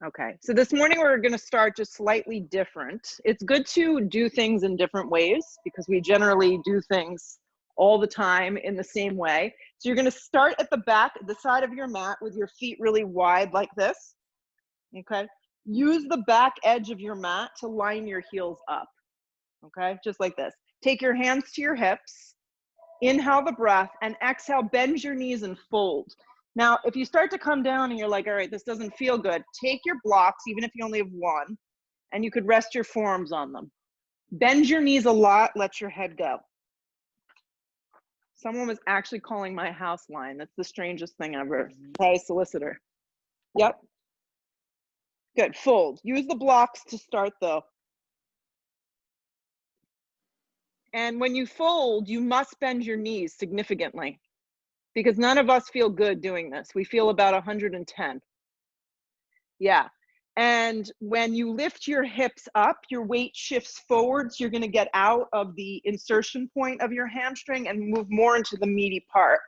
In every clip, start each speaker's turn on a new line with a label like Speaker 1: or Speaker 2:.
Speaker 1: Okay, so this morning we're going to start just slightly different. It's good to do things in different ways because we generally do things all the time in the same way. So you're going to start at the back, the side of your mat with your feet really wide like this. Okay, use the back edge of your mat to line your heels up. Okay, just like this. Take your hands to your hips, inhale the breath, and exhale, bend your knees and fold. Now, if you start to come down and you're like, all right, this doesn't feel good, take your blocks, even if you only have one, and you could rest your forearms on them. Bend your knees a lot, let your head go. Someone was actually calling my house line. That's the strangest thing ever. Probably a solicitor. Yep. Good, fold. Use the blocks to start though. And when you fold, you must bend your knees significantly because none of us feel good doing this. We feel about 110. Yeah. And when you lift your hips up, your weight shifts forward. So you're going to get out of the insertion point of your hamstring and move more into the meaty part.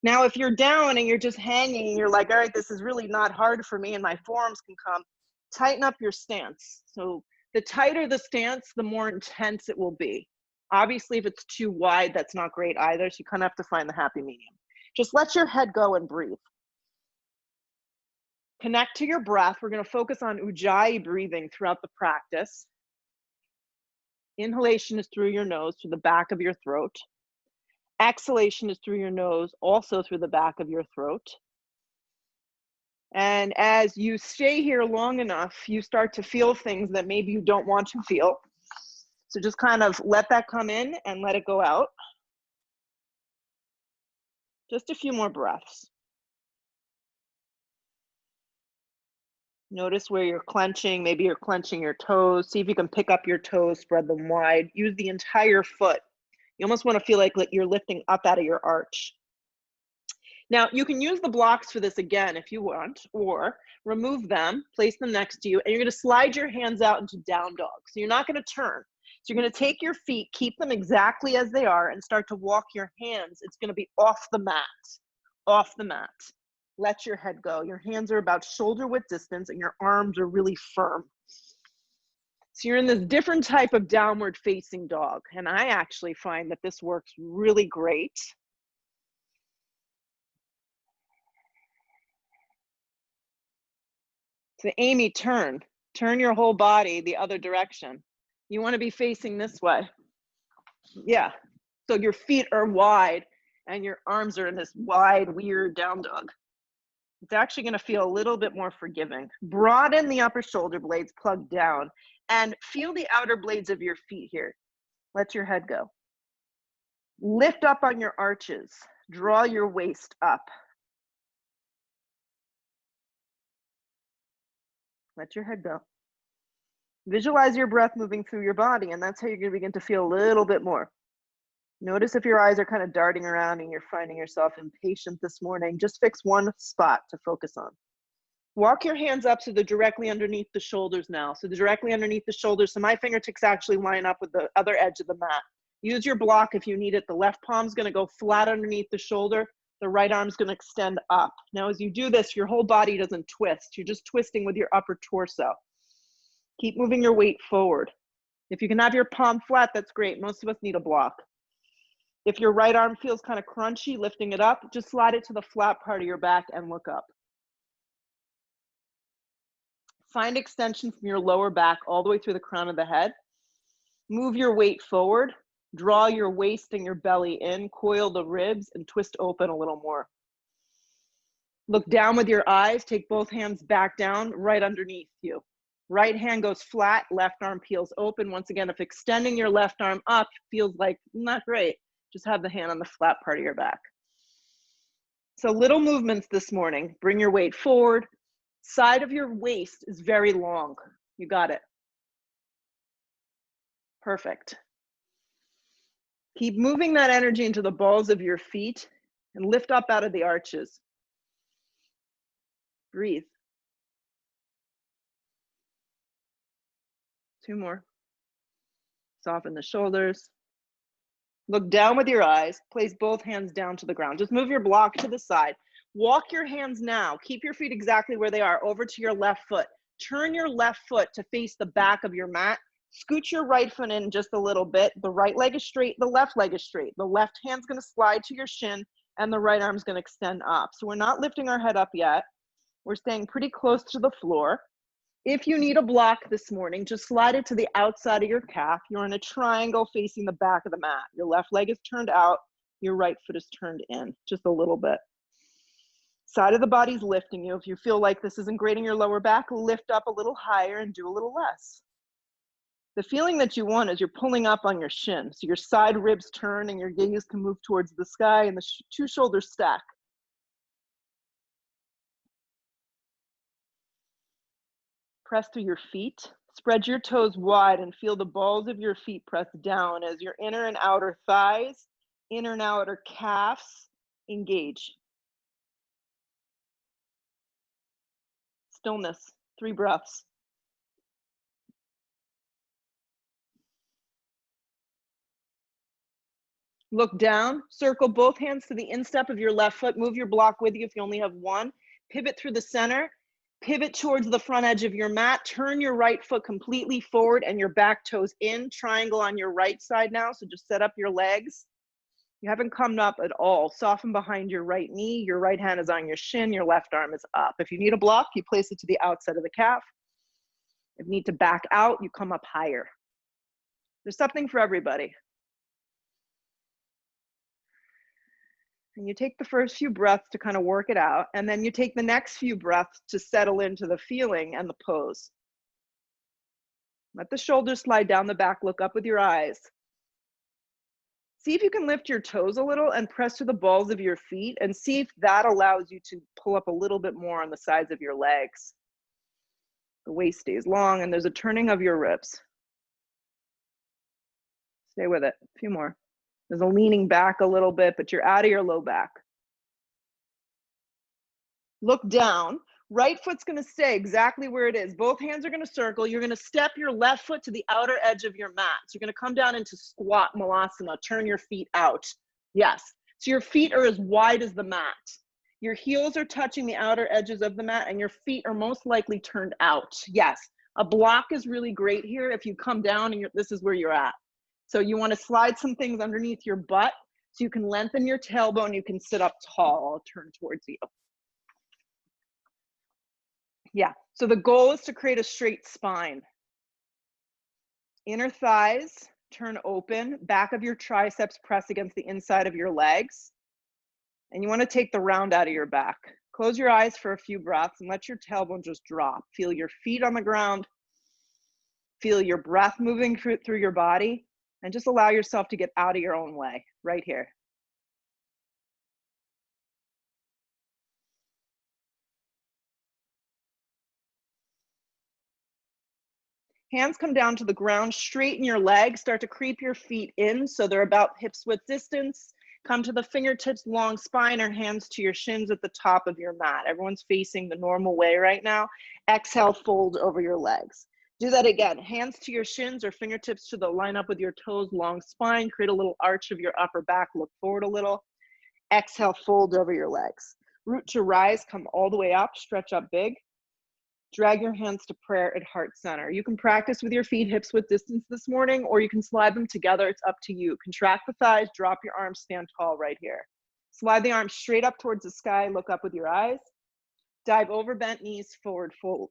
Speaker 1: Now, if you're down and you're just hanging and you're like, all right, this is really not hard for me and my forearms can come, tighten up your stance. So the tighter the stance, the more intense it will be. Obviously, if it's too wide, that's not great either. So you kind of have to find the happy medium. Just let your head go and breathe. Connect to your breath. We're going to focus on Ujjayi breathing throughout the practice. Inhalation is through your nose, through the back of your throat. Exhalation is through your nose, also through the back of your throat. And as you stay here long enough, you start to feel things that maybe you don't want to feel. So just kind of let that come in and let it go out. Just a few more breaths. Notice where you're clenching. Maybe you're clenching your toes. See if you can pick up your toes, spread them wide. Use the entire foot. You almost want to feel like you're lifting up out of your arch. Now, you can use the blocks for this again if you want, or remove them, place them next to you, and you're going to slide your hands out into down dog. So you're not going to turn. So you're going to take your feet, keep them exactly as they are, and start to walk your hands. It's going to be off the mat, off the mat. Let your head go. Your hands are about shoulder width distance and your arms are really firm. So you're in this different type of downward facing dog. And I actually find that this works really great. So Amy, turn your whole body the other direction. You want to be facing this way. Yeah. So your feet are wide and your arms are in this wide, weird down dog. It's actually going to feel a little bit more forgiving. Broaden the upper shoulder blades, plug down, and feel the outer blades of your feet here. Let your head go. Lift up on your arches. Draw your waist up. Let your head go. Visualize your breath moving through your body, and that's how you're going to begin to feel a little bit more. Notice if your eyes are kind of darting around and you're finding yourself impatient this morning, just fix one spot to focus on. Walk your hands up so they're directly underneath the shoulders now. So they're directly underneath the shoulders. So my fingertips actually line up with the other edge of the mat. Use your block if you need it. The left palm's going to go flat underneath the shoulder. The right arm's going to extend up. Now, as you do this, your whole body doesn't twist. You're just twisting with your upper torso. Keep moving your weight forward. If you can have your palm flat, that's great. Most of us need a block. If your right arm feels kind of crunchy, lifting it up, just slide it to the flat part of your back and look up. Find extension from your lower back all the way through the crown of the head. Move your weight forward. Draw your waist and your belly in. Coil the ribs and twist open a little more. Look down with your eyes. Take both hands back down, right underneath you. Right hand goes flat, left arm peels open. Once again, if extending your left arm up feels like not great, just have the hand on the flat part of your back. So little movements this morning. Bring your weight forward. Side of your waist is very long. You got it. Perfect. Keep moving that energy into the balls of your feet and lift up out of the arches. Breathe. 2 more. Soften the shoulders. Look down with your eyes. Place both hands down to the ground. Just move your block to the side. Walk your hands now. Keep your feet exactly where they are, over to your left foot. Turn your left foot to face the back of your mat. Scoot your right foot in just a little bit. The right leg is straight, the left leg is straight. The left hand's gonna slide to your shin and the right arm's gonna extend up. So we're not lifting our head up yet. We're staying pretty close to the floor. If you need a block this morning, just slide it to the outside of your calf. You're in a triangle facing the back of the mat. Your left leg is turned out, your right foot is turned in, just a little bit. Side of the body's lifting you. If you feel like this isn't grating your lower back, lift up a little higher and do a little less. The feeling that you want is you're pulling up on your shin. So your side ribs turn and your gaze can move towards the sky and the two shoulders stack. Press through your feet. Spread your toes wide and feel the balls of your feet press down as your inner and outer thighs, inner and outer calves engage. Stillness, 3 breaths. Look down, circle both hands to the instep of your left foot. Move your block with you if you only have one. Pivot through the center. Pivot towards the front edge of your mat. Turn your right foot completely forward and your back toes in. Triangle on your right side now, so just set up your legs. You haven't come up at all. Soften behind your right knee. Your right hand is on your shin. Your left arm is up. If you need a block, you place it to the outside of the calf. If you need to back out, you come up higher. There's something for everybody. And you take the first few breaths to kind of work it out, and then you take the next few breaths to settle into the feeling and the pose. Let the shoulders slide down the back, look up with your eyes. See if you can lift your toes a little and press to the balls of your feet and see if that allows you to pull up a little bit more on the sides of your legs. The waist stays long and there's a turning of your ribs. Stay with it, a few more. There's a leaning back a little bit, but you're out of your low back. Look down. Right foot's gonna stay exactly where it is. Both hands are gonna circle. You're gonna step your left foot to the outer edge of your mat. So you're gonna come down into squat malasana. Turn your feet out. Yes. So your feet are as wide as the mat. Your heels are touching the outer edges of the mat and your feet are most likely turned out. Yes. A block is really great here if you come down and this is where you're at. So you want to slide some things underneath your butt so you can lengthen your tailbone. You can sit up tall. I'll turn towards you. Yeah, so the goal is to create a straight spine. Inner thighs turn open, back of your triceps press against the inside of your legs. And you want to take the round out of your back. Close your eyes for a few breaths and let your tailbone just drop. Feel your feet on the ground. Feel your breath moving through your body. And just allow yourself to get out of your own way, right here. Hands come down to the ground, straighten your legs, start to creep your feet in so they're about hips width distance. Come to the fingertips, long spine, or hands to your shins at the top of your mat. Everyone's facing the normal way right now. Exhale, fold over your legs. Do that again. Hands to your shins or fingertips to the line up with your toes, long spine. Create a little arch of your upper back. Look forward a little. Exhale, fold over your legs. Root to rise, come all the way up, stretch up big. Drag your hands to prayer at heart center. You can practice with your feet hips width distance this morning, or you can slide them together. It's up to you. Contract the thighs, drop your arms, stand tall right here. Slide the arms straight up towards the sky, look up with your eyes. Dive over bent knees, forward fold.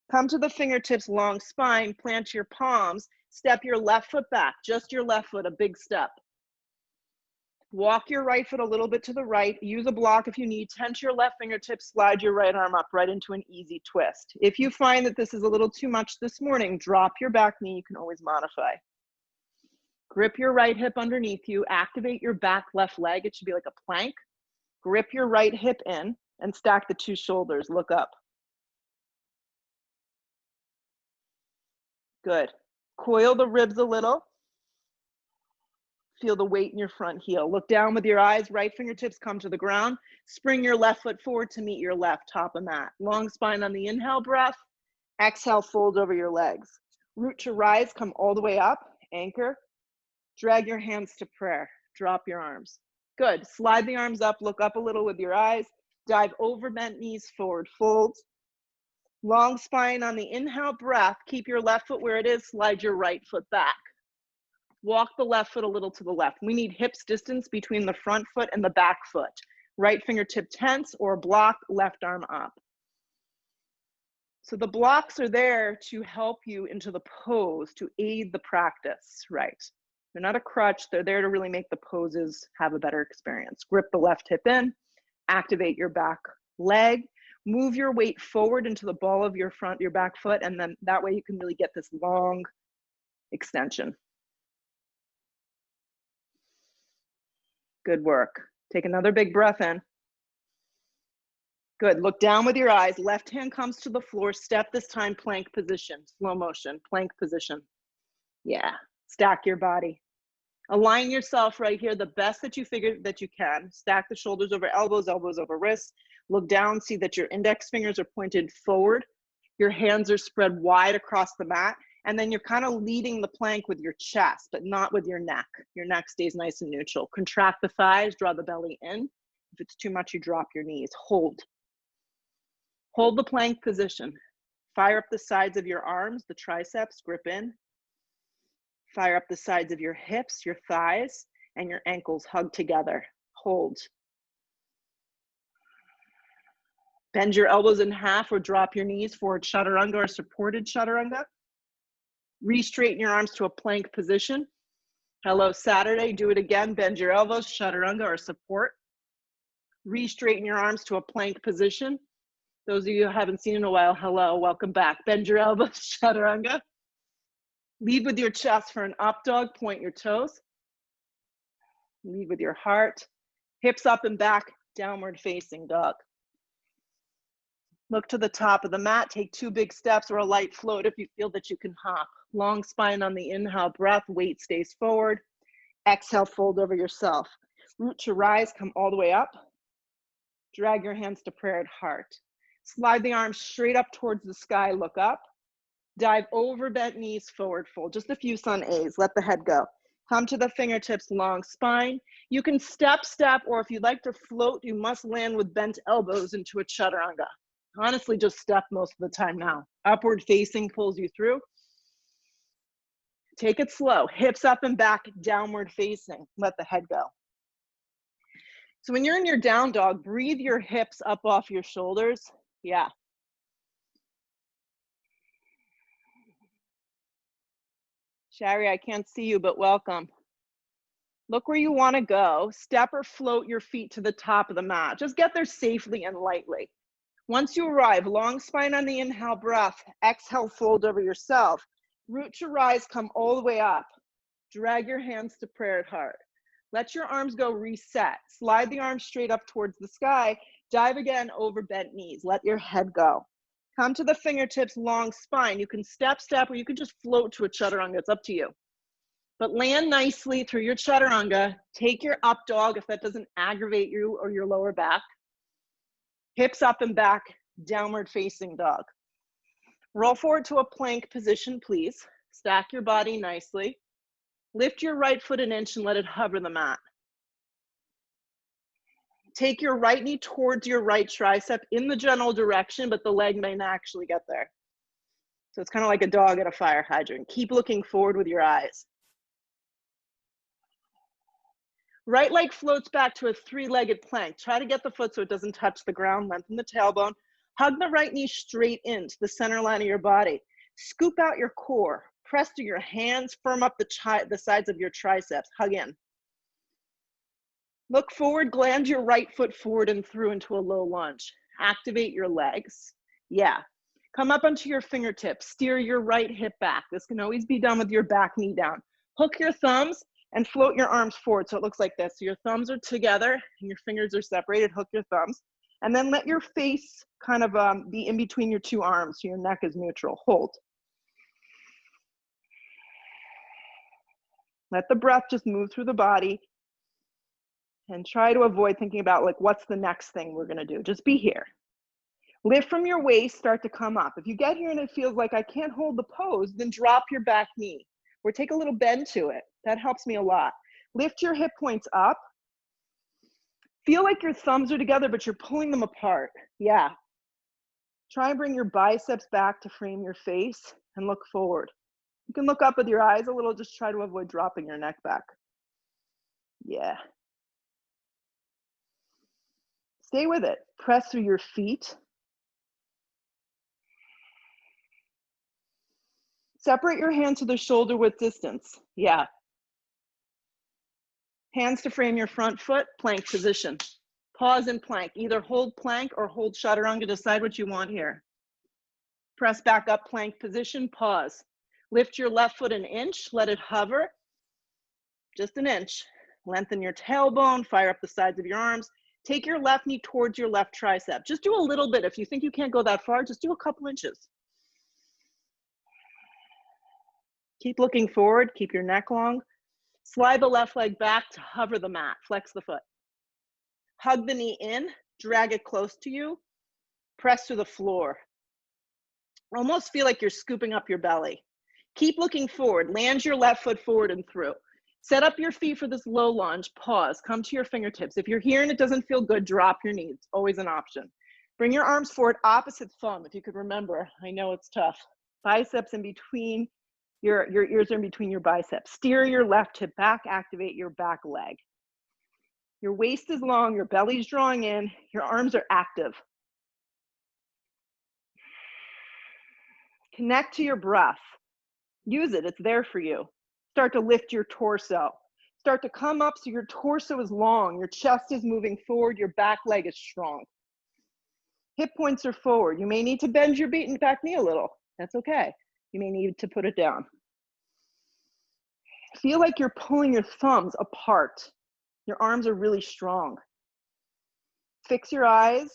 Speaker 1: Come to the fingertips, long spine, plant your palms, step your left foot back, just your left foot, a big step. Walk your right foot a little bit to the right, use a block if you need, tense your left fingertips, slide your right arm up right into an easy twist. If you find that this is a little too much this morning, drop your back knee, you can always modify. Grip your right hip underneath you, activate your back left leg, it should be like a plank. Grip your right hip in and stack the two shoulders, look up. Good. Coil the ribs a little. Feel the weight in your front heel. Look down with your eyes, right fingertips come to the ground. Spring your left foot forward to meet your left, top of mat. Long spine on the inhale breath. Exhale, fold over your legs. Root to rise, come all the way up, anchor. Drag your hands to prayer. Drop your arms. Good. Slide the arms up, look up a little with your eyes. Dive over bent knees, forward fold. Long spine on the inhale breath. Keep your left foot where it is, slide your right foot back. Walk the left foot a little to the left. We need hips distance between the front foot and the back foot. Right fingertip tense or block, left arm up. So the blocks are there to help you into the pose, to aid the practice, right? They're not a crutch, they're there to really make the poses have a better experience. Grip the left hip in, activate your back leg, move your weight forward into the ball of your back foot, and then that way you can really get this long extension. Good work. Take another big breath in. Good, look down with your eyes. Left hand comes to the floor, step this time, plank position, slow motion, plank position. Yeah, stack your body. Align yourself right here the best that you figure that you can. Stack the shoulders over elbows, elbows over wrists. Look down, see that your index fingers are pointed forward. Your hands are spread wide across the mat. And then you're kind of leading the plank with your chest, but not with your neck. Your neck stays nice and neutral. Contract the thighs, draw the belly in. If it's too much, you drop your knees. Hold. Hold the plank position. Fire up the sides of your arms, the triceps, grip in. Fire up the sides of your hips, your thighs, and your ankles hug together. Hold. Bend your elbows in half or drop your knees, forward chaturanga or supported chaturanga. Re-straighten your arms to a plank position. Hello, Saturday, do it again. Bend your elbows, chaturanga or support. Re-straighten your arms to a plank position. Those of you who haven't seen in a while, hello, welcome back. Bend your elbows, chaturanga. Lead with your chest for an up dog, point your toes. Lead with your heart. Hips up and back, downward facing dog. Look to the top of the mat, take 2 big steps or a light float if you feel that you can hop. Long spine on the inhale breath, weight stays forward. Exhale, fold over yourself. Root to rise, come all the way up. Drag your hands to prayer at heart. Slide the arms straight up towards the sky, look up. Dive over bent knees, forward fold. Just a few sun A's, let the head go. Come to the fingertips, long spine. You can step, or if you'd like to float, you must land with bent elbows into a chaturanga. Honestly, just step most of the time now. Upward facing pulls you through. Take it slow, hips up and back, downward facing. Let the head go. So when you're in your down dog, breathe your hips up off your shoulders. Yeah. Shari, I can't see you, but welcome. Look where you want to go. Step or float your feet to the top of the mat. Just get there safely and lightly. Once you arrive, long spine on the inhale breath. Exhale, fold over yourself. Root to rise, come all the way up. Drag your hands to prayer at heart. Let your arms go, reset. Slide the arms straight up towards the sky. Dive again over bent knees. Let your head go. Come to the fingertips, long spine. You can step, or you can just float to a chaturanga. It's up to you. But land nicely through your chaturanga. Take your up dog if that doesn't aggravate you or your lower back. Hips up and back, downward facing dog. Roll forward to a plank position, please. Stack your body nicely. Lift your right foot an inch and let it hover the mat. Take your right knee towards your right tricep in the general direction, but the leg may not actually get there. So it's kind of like a dog at a fire hydrant. Keep looking forward with your eyes. Right leg floats back to a 3-legged plank. Try to get the foot so it doesn't touch the ground. Lengthen the tailbone. Hug the right knee straight into the center line of your body. Scoop out your core. Press through your hands. Firm up the sides of your triceps. Hug in. Look forward. Gland your right foot forward and through into a low lunge. Activate your legs. Yeah. Come up onto your fingertips. Steer your right hip back. This can always be done with your back knee down. Hook your thumbs and float your arms forward so it looks like this. So your thumbs are together and your fingers are separated. Hook your thumbs. And then let your face kind of be in between your 2 arms so your neck is neutral. Hold. Let the breath just move through the body. And try to avoid thinking about like, what's the next thing we're gonna do? Just be here. Lift from your waist, start to come up. If you get here and it feels like I can't hold the pose, then drop your back knee or take a little bend to it. That helps me a lot. Lift your hip points up. Feel like your thumbs are together, but you're pulling them apart. Yeah. Try and bring your biceps back to frame your face and look forward. You can look up with your eyes a little, just try to avoid dropping your neck back. Yeah. Stay with it. Press through your feet. Separate your hands to the shoulder width distance. Yeah. Hands to frame your front foot, plank position. Pause in plank. Either hold plank or hold chaturanga. Decide what you want here. Press back up, plank position, pause. Lift your left foot an inch, let it hover. Just an inch. Lengthen your tailbone, fire up the sides of your arms. Take your left knee towards your left tricep. Just do a little bit. If you think you can't go that far, just do a couple inches. Keep looking forward, keep your neck long. Slide the left leg back to hover the mat, flex the foot. Hug the knee in, drag it close to you, press to the floor. Almost feel like you're scooping up your belly. Keep looking forward, land your left foot forward and through. Set up your feet for this low lunge, pause, come to your fingertips. If you're here and it doesn't feel good, drop your knees, always an option. Bring your arms forward, opposite thumb, if you could remember. I know it's tough. Biceps in between, your ears are in between your biceps. Steer your left hip back, activate your back leg. Your waist is long, your belly's drawing in, your arms are active. Connect to your breath. Use it, it's there for you. Start to lift your torso. Start to come up so your torso is long, your chest is moving forward, your back leg is strong. Hip points are forward. You may need to bend your back knee a little. That's okay. You may need to put it down. Feel like you're pulling your thumbs apart. Your arms are really strong. Fix your eyes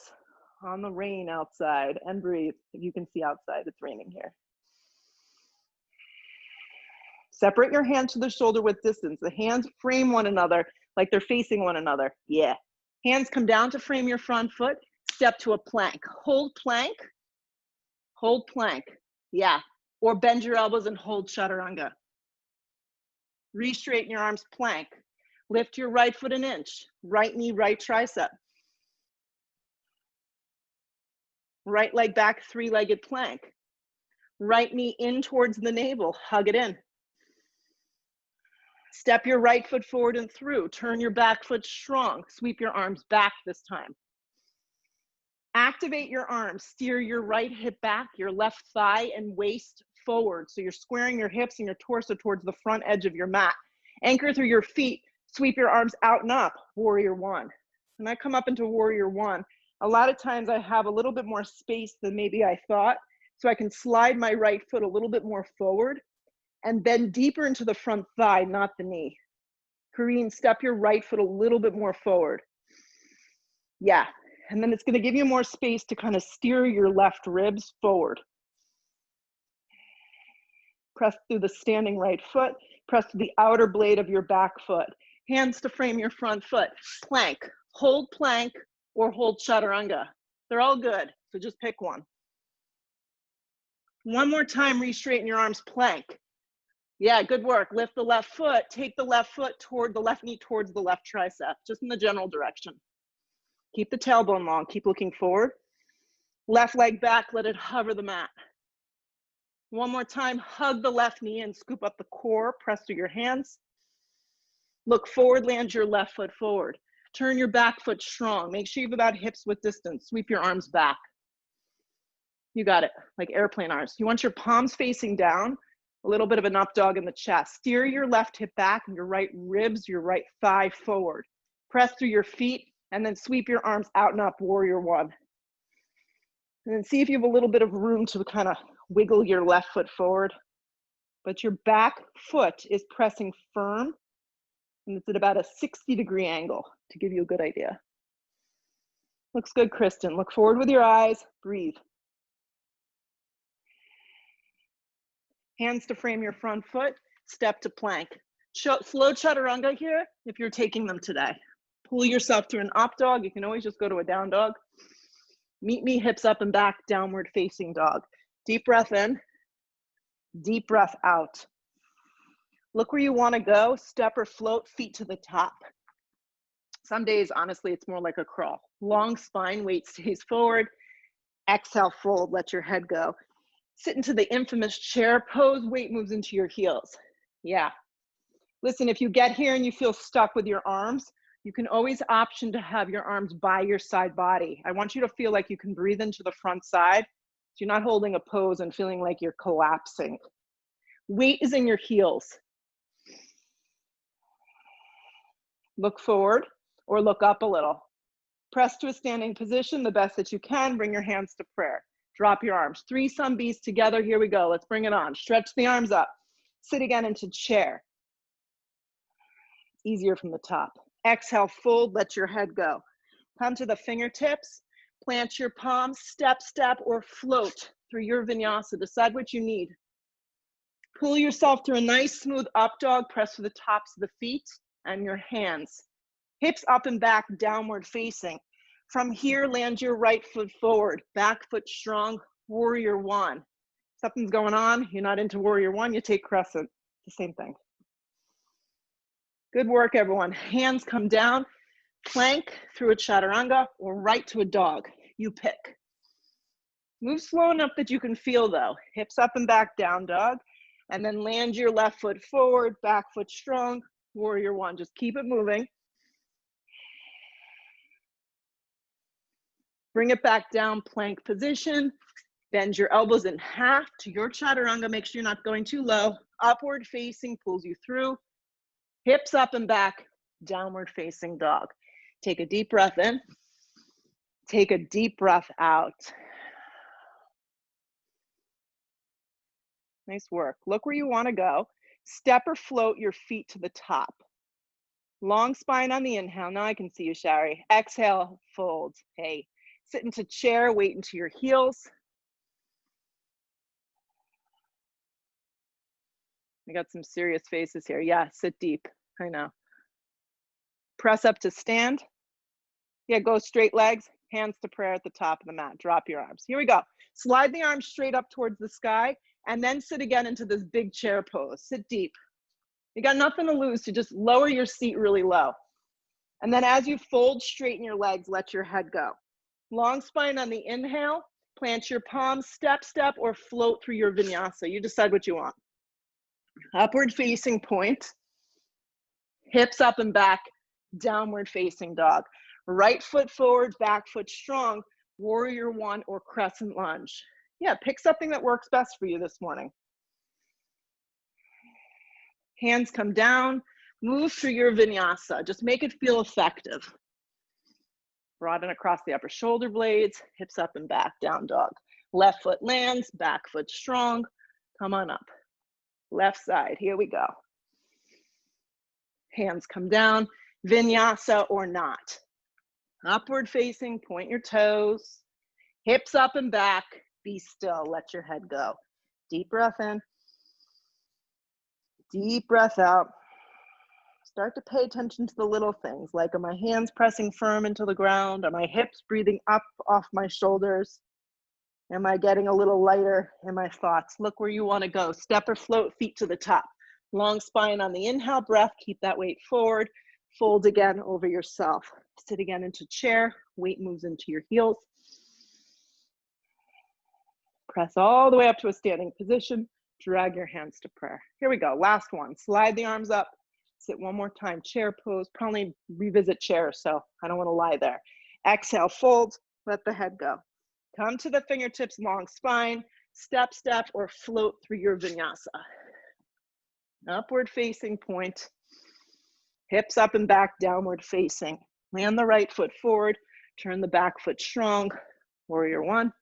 Speaker 1: on the rain outside and breathe. If you can see outside, it's raining here. Separate your hands to the shoulder width distance. The hands frame one another like they're facing one another. Yeah. Hands come down to frame your front foot. Step to a plank. Hold plank. Hold plank. Yeah. Or bend your elbows and hold chaturanga. Re-straighten your arms, plank. Lift your right foot an inch. Right knee, right tricep. Right leg back, three-legged plank. Right knee in towards the navel. Hug it in. Step your right foot forward and through. Turn your back foot strong. Sweep your arms back this time. Activate your arms. Steer your right hip back, your left thigh and waist forward. So you're squaring your hips and your torso towards the front edge of your mat. Anchor through your feet. Sweep your arms out and up. Warrior one. When I come up into warrior one, a lot of times I have a little bit more space than maybe I thought. So I can slide my right foot a little bit more forward and bend deeper into the front thigh, not the knee. Korean, step your right foot a little bit more forward. Yeah, and then it's gonna give you more space to kind of steer your left ribs forward. Press through the standing right foot, press to the outer blade of your back foot. Hands to frame your front foot. Plank, hold plank, or hold chaturanga. They're all good, so just pick one. One more time, re-straighten your arms, plank. Yeah, good work. Lift the left foot, take the left foot toward the left knee towards the left tricep, just in the general direction. Keep the tailbone long, keep looking forward. Left leg back, let it hover the mat. One more time, hug the left knee and scoop up the core, press through your hands. Look forward, land your left foot forward. Turn your back foot strong. Make sure you have about hips width distance. Sweep your arms back. You got it, like airplane arms. You want your palms facing down, a little bit of an up dog in the chest. Steer your left hip back and your right ribs, your right thigh forward. Press through your feet and then sweep your arms out and up, warrior one. And then see if you have a little bit of room to kind of wiggle your left foot forward. But your back foot is pressing firm and it's at about a 60-degree angle to give you a good idea. Looks good, Kristen. Look forward with your eyes, breathe. Hands to frame your front foot, step to plank. Slow chaturanga here if you're taking them today. Pull yourself to an up dog. You can always just go to a down dog. Meet me, hips up and back, downward facing dog. Deep breath in, deep breath out. Look where you want to go, step or float, feet to the top. Some days, honestly, it's more like a crawl. Long spine, weight stays forward. Exhale, fold, let your head go. Sit into the infamous chair pose, weight moves into your heels. Yeah. Listen, if you get here and you feel stuck with your arms, you can always option to have your arms by your side body. I want you to feel like you can breathe into the front side. So you're not holding a pose and feeling like you're collapsing. Weight is in your heels. Look forward or look up a little. Press to a standing position the best that you can. Bring your hands to prayer. Drop your arms. 3 sun beasts together. Here we go. Let's bring it on. Stretch the arms up. Sit again into chair. Easier from the top. Exhale, fold, let your head go. Come to the fingertips. Plant your palms, step, step, or float through your vinyasa. Decide what you need. Pull yourself through a nice smooth up dog. Press to the tops of the feet and your hands. Hips up and back, downward facing. From here, land your right foot forward, back foot strong, warrior one. Something's going on, you're not into warrior one, you take crescent, the same thing. Good work, everyone. Hands come down, plank through a chaturanga or right to a dog, you pick. Move slow enough that you can feel though. Hips up and back, down dog, and then land your left foot forward, back foot strong, warrior one. Just keep it moving. Bring it back down, plank position. Bend your elbows in half to your chaturanga. Make sure you're not going too low. Upward facing pulls you through. Hips up and back, downward facing dog. Take a deep breath in. Take a deep breath out. Nice work. Look where you want to go. Step or float your feet to the top. Long spine on the inhale. Now I can see you, Shari. Exhale, fold. Hey. Sit into chair, weight into your heels. I got some serious faces here. Yeah, sit deep. I know. Press up to stand. Yeah, go straight legs, hands to prayer at the top of the mat. Drop your arms. Here we go. Slide the arms straight up towards the sky and then sit again into this big chair pose. Sit deep. You got nothing to lose, so just lower your seat really low. And then as you fold, straighten your legs, let your head go. Long spine on the inhale, plant your palms, step, step, or float through your vinyasa. You decide what you want. Upward facing point, hips up and back, downward facing dog. Right foot forward, back foot strong, warrior one or crescent lunge. Yeah, pick something that works best for you this morning. Hands come down, move through your vinyasa. Just make it feel effective. Broaden across the upper shoulder blades, hips up and back, down dog. Left foot lands, back foot strong. Come on up. Left side, here we go. Hands come down, vinyasa or not. Upward facing, point your toes. Hips up and back, be still, let your head go. Deep breath in. Deep breath out. Start to pay attention to the little things, like are my hands pressing firm into the ground? Are my hips breathing up off my shoulders? Am I getting a little lighter in my thoughts? Look where you want to go. Step or float, feet to the top. Long spine on the inhale, breath, keep that weight forward. Fold again over yourself. Sit again into chair, weight moves into your heels. Press all the way up to a standing position. Drag your hands to prayer. Here we go, last one. Slide the arms up. Sit one more time, chair pose. Probably revisit chair, so I don't want to lie there. Exhale, fold, let the head go. Come to the fingertips, long spine. Step, step, or float through your vinyasa. Upward facing point. Hips up and back, downward facing. Land the right foot forward. Turn the back foot strong. Warrior one.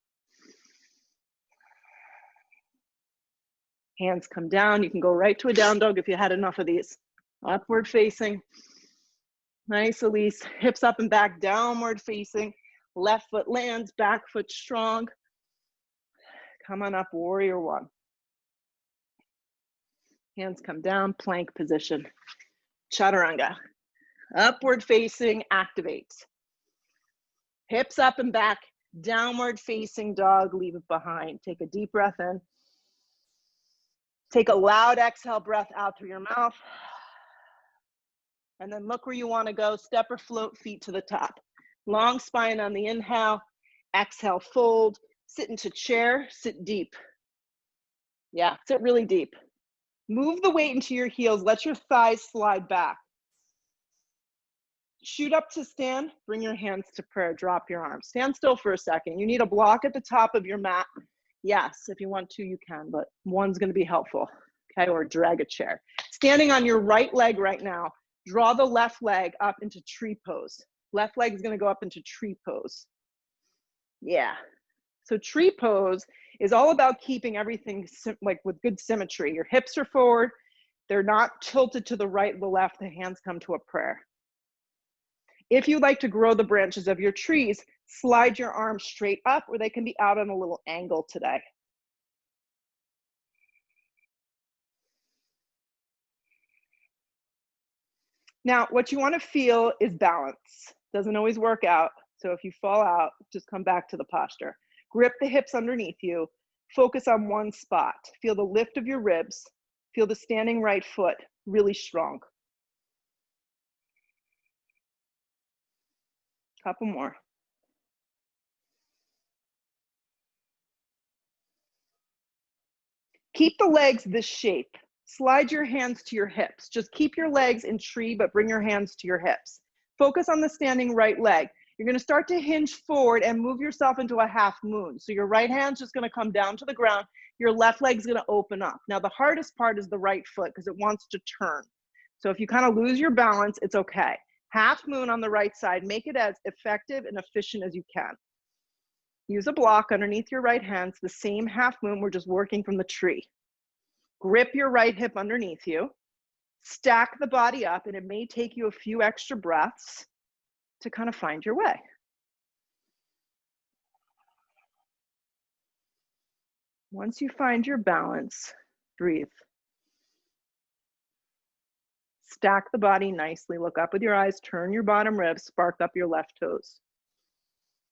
Speaker 1: Hands come down. You can go right to a down dog if you had enough of these. Upward facing. Nice, Elise. Hips up and back, downward facing. Left foot lands, back foot strong. Come on up, warrior one. Hands come down, plank position. Chaturanga. Upward facing, activates. Hips up and back, downward facing dog, leave it behind. Take a deep breath in. Take a loud exhale breath out through your mouth. And then look where you want to go. Step or float feet to the top. Long spine on the inhale. Exhale, fold. Sit into chair. Sit deep. Yeah, sit really deep. Move the weight into your heels. Let your thighs slide back. Shoot up to stand. Bring your hands to prayer. Drop your arms. Stand still for a second. You need a block at the top of your mat. Yes, if you want to, you can, but one's going to be helpful. Okay, or drag a chair. Standing on your right leg right now, draw the left leg up into tree pose. Left leg is going to go up into tree pose. Yeah. So tree pose is all about keeping everything like with good symmetry. Your hips are forward. They're not tilted to the right or the left. The hands come to a prayer. If you'd like to grow the branches of your trees, slide your arms straight up, or they can be out on a little angle today. Now, what you want to feel is balance. Doesn't always work out. So if you fall out, just come back to the posture. Grip the hips underneath you. Focus on one spot. Feel the lift of your ribs. Feel the standing right foot really strong. Couple more. Keep the legs this shape. Slide your hands to your hips. Just keep your legs in tree, but bring your hands to your hips. Focus on the standing right leg. You're going to start to hinge forward and move yourself into a half moon. So your right hand's just going to come down to the ground. Your left leg's going to open up. Now the hardest part is the right foot because it wants to turn. So if you kind of lose your balance, it's okay. Half moon on the right side. Make it as effective and efficient as you can. Use a block underneath your right hand. It's the same half moon. We're just working from the tree. Grip your right hip underneath you. Stack the body up, and it may take you a few extra breaths to kind of find your way. Once you find your balance, breathe. Stack the body nicely. Look up with your eyes. Turn your bottom ribs. Spark up your left toes.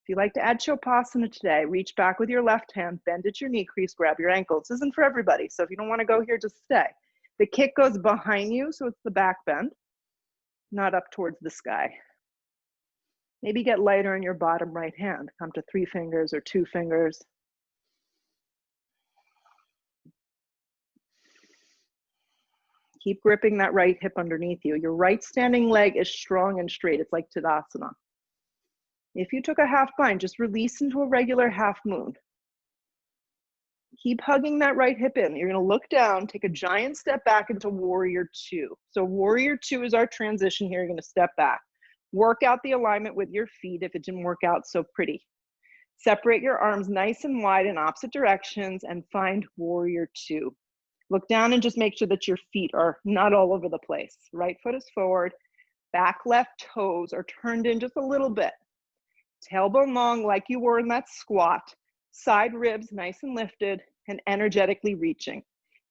Speaker 1: If you like to add Shavasana today, reach back with your left hand, bend at your knee crease, grab your ankles. This isn't for everybody, so if you don't want to go here, just stay. The kick goes behind you, so it's the back bend, not up towards the sky. Maybe get lighter in your bottom right hand. Come to 3 fingers or 2 fingers. Keep gripping that right hip underneath you. Your right standing leg is strong and straight. It's like Tadasana. If you took a half bind, just release into a regular half moon. Keep hugging that right hip in. You're going to look down, take a giant step back into Warrior 2. So Warrior 2 is our transition here. You're going to step back. Work out the alignment with your feet if it didn't work out so pretty. Separate your arms nice and wide in opposite directions and find Warrior 2. Look down and just make sure that your feet are not all over the place. Right foot is forward. Back left toes are turned in just a little bit. Tailbone long like you were in that squat. Side ribs nice and lifted and energetically reaching.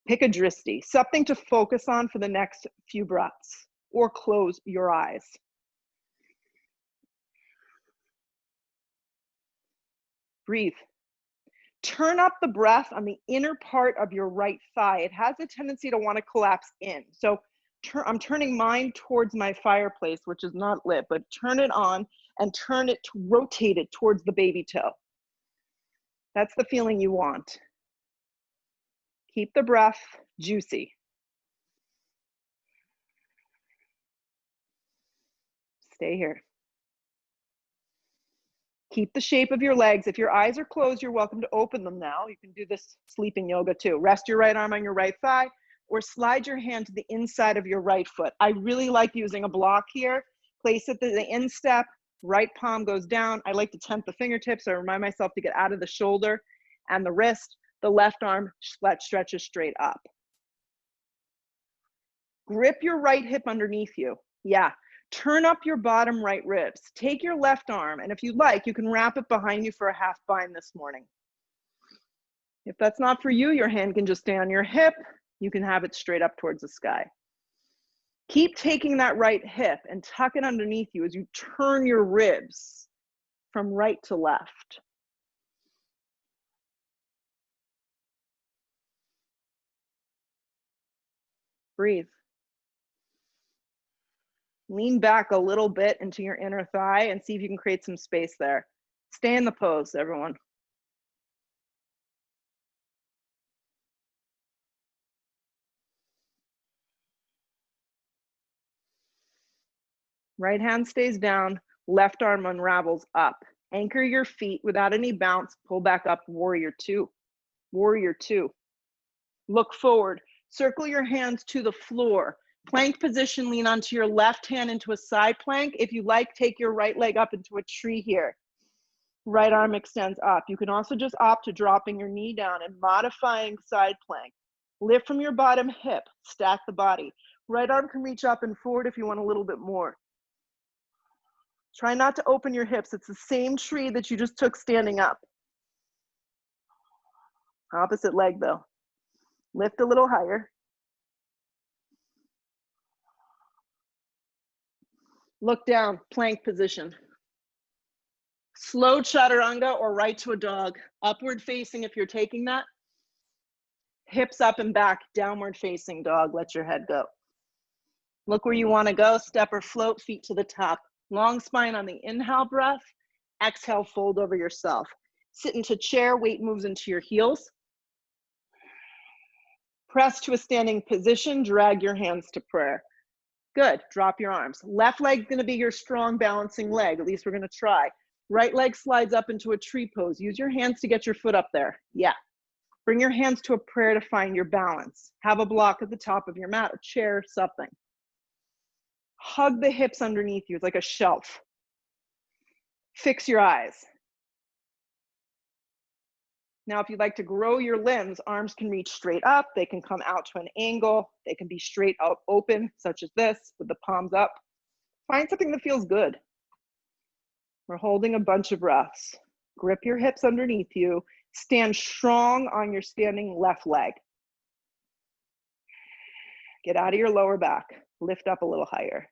Speaker 1: Pick a dristi, something to focus on for the next few breaths, or close your eyes. Breathe. Turn up the breath on the inner part of your right thigh. It has a tendency to want to collapse in. So I'm turning mine towards my fireplace, which is not lit, but turn it on and turn it, rotate it towards the baby toe. That's the feeling you want. Keep the breath juicy. Stay here. Keep the shape of your legs. If your eyes are closed, you're welcome to open them now. You can do this sleeping yoga too. Rest your right arm on your right thigh or slide your hand to the inside of your right foot. I really like using a block here. Place it to the instep, right palm goes down. I like to tempt the fingertips. I remind myself to get out of the shoulder and the wrist. The left arm stretches straight up. Grip your right hip underneath you. Yeah. Turn up your bottom right ribs. Take your left arm, and if you like, you can wrap it behind you for a half bind this morning. If that's not for you, your hand can just stay on your hip. You can have it straight up towards the sky. Keep taking that right hip and tuck it underneath you as you turn your ribs from right to left. Breathe. Lean back a little bit into your inner thigh and see if you can create some space there. Stay in the pose, everyone. Right hand stays down, left arm unravels up. Anchor your feet without any bounce, pull back up, warrior two. Warrior two. Look forward, circle your hands to the floor. Plank position, lean onto your left hand into a side plank. If you like, take your right leg up into a tree here. Right arm extends up. You can also just opt to dropping your knee down and modifying side plank. Lift from your bottom hip, stack the body. Right arm can reach up and forward if you want a little bit more. Try not to open your hips. It's the same tree that you just took standing up. Opposite leg though. Lift a little higher. Look down, plank position. Slow chaturanga or right to a dog. Upward facing if you're taking that. Hips up and back, downward facing dog. Let your head go. Look where you want to go. Step or float, feet to the top. Long spine on the inhale breath. Exhale, fold over yourself. Sit into chair, weight moves into your heels. Press to a standing position, drag your hands to prayer. Good, drop your arms. Left leg's gonna be your strong balancing leg, at least we're gonna try. Right leg slides up into a tree pose. Use your hands to get your foot up there. Yeah. Bring your hands to a prayer to find your balance. Have a block at the top of your mat, a chair, something. Hug the hips underneath you, it's like a shelf. Fix your eyes. Now, if you'd like to grow your limbs, arms can reach straight up. They can come out to an angle. They can be straight out open, such as this, with the palms up. Find something that feels good. We're holding a bunch of breaths. Grip your hips underneath you. Stand strong on your standing left leg. Get out of your lower back. Lift up a little higher.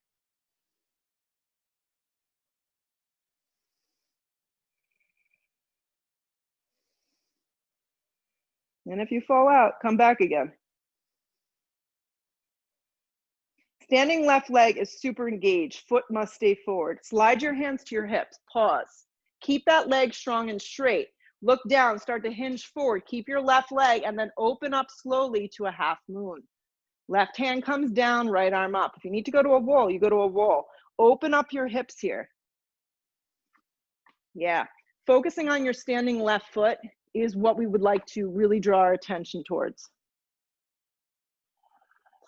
Speaker 1: And if you fall out, come back again. Standing left leg is super engaged. Foot must stay forward. Slide your hands to your hips. Pause. Keep that leg strong and straight. Look down, start to hinge forward. Keep your left leg and then open up slowly to a half moon. Left hand comes down, right arm up. If you need to go to a wall, you go to a wall. Open up your hips here. Yeah. Focusing on your standing left foot is what we would like to really draw our attention towards.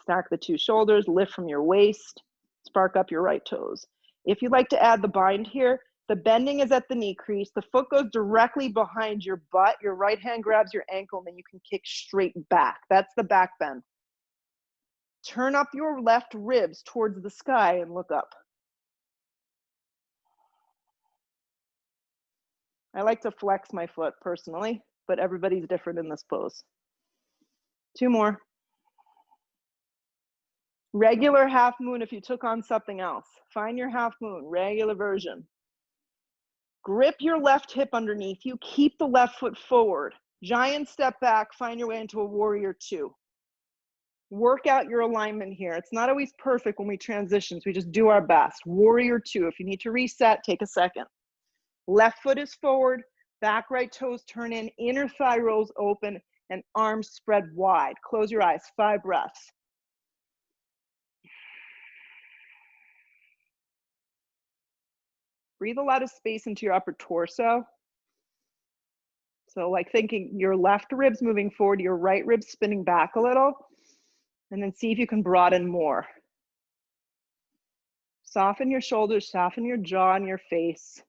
Speaker 1: Stack the two shoulders, lift from your waist, spark up your right toes. If you'd like to add the bind here, the bending is at the knee crease. The foot goes directly behind your butt. Your right hand grabs your ankle, and then you can kick straight back. That's the back bend. Turn up your left ribs towards the sky and look up. I like to flex my foot personally, but everybody's different in this pose. Two more. Regular half moon if you took on something else. Find your half moon, regular version. Grip your left hip underneath you. Keep the left foot forward. Giant step back, find your way into a warrior two. Work out your alignment here. It's not always perfect when we transition, so we just do our best. Warrior two. If you need to reset, take a second. Left foot is forward, back right toes turn in, inner thigh rolls open, and arms spread wide. Close your eyes, 5 breaths. Breathe a lot of space into your upper torso. So like thinking your left ribs moving forward, your right ribs spinning back a little, and then see if you can broaden more. Soften your shoulders, soften your jaw and your face,